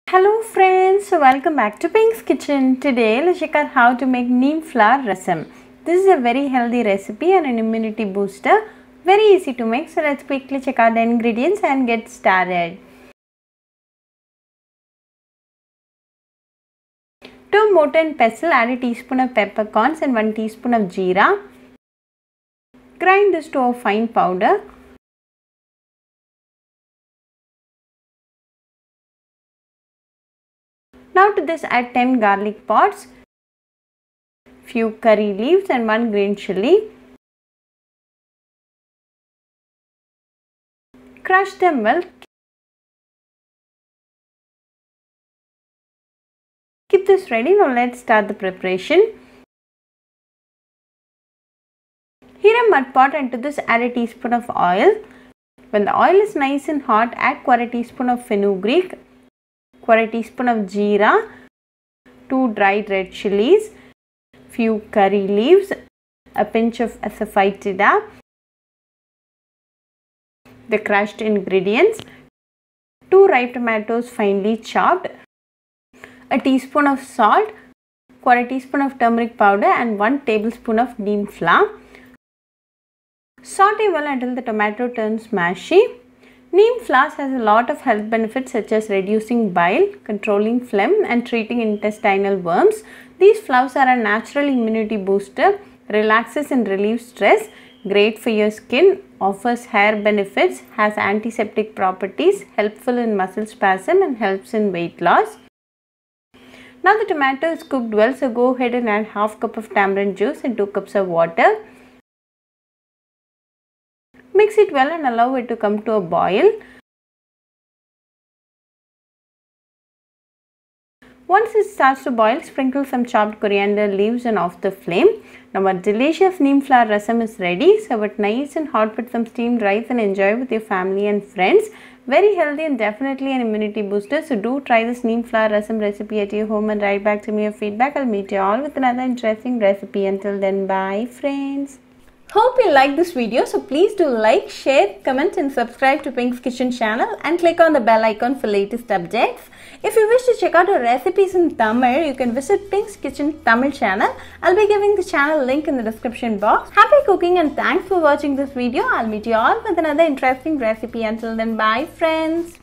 Hello friends, so welcome back to Pink's Kitchen. Today let's check out how to make neem flour rasam. This is a very healthy recipe and an immunity booster. Very easy to make, so let's quickly check out the ingredients and get started. To mortar and pestle, add a teaspoon of peppercorns and 1 teaspoon of jeera. Grind this to a fine powder. Now to this add 10 garlic pods, few curry leaves and 1 green chilli. Crush them well. Keep this ready. Now let's start the preparation. Heat a mud pot and to this add a teaspoon of oil. When the oil is nice and hot, add 1/4 teaspoon of fenugreek, 1/4 teaspoon of jeera, 2 dried red chillies, few curry leaves, a pinch of Asafoetida, the crushed ingredients, 2 ripe tomatoes finely chopped, a teaspoon of salt, 1/4 teaspoon of turmeric powder and 1 tablespoon of neem flour. Saute well until the tomato turns mushy. Neem flour has a lot of health benefits such as reducing bile, controlling phlegm and treating intestinal worms. These flours are a natural immunity booster, relaxes and relieves stress, great for your skin, offers hair benefits, has antiseptic properties, helpful in muscle spasm and helps in weight loss. Now the tomato is cooked well, so go ahead and add half cup of tamarind juice and 2 cups of water. Mix it well and allow it to come to a boil. Once it starts to boil, sprinkle some chopped coriander leaves and off the flame. Now our delicious neem flour rasam is ready. Serve it nice and hot with some steamed rice and enjoy with your family and friends. Very healthy and definitely an immunity booster. So do try this neem flour rasam recipe at your home and write back to me your feedback. I'll meet you all with another interesting recipe. Until then, bye friends. Hope you like this video, so please do like, share, comment and subscribe to Pink's Kitchen channel and click on the bell icon for latest updates. If you wish to check out our recipes in Tamil, you can visit Pink's Kitchen Tamil channel. I'll be giving the channel link in the description box. Happy cooking and thanks for watching this video. I'll meet you all with another interesting recipe. Until then, bye friends.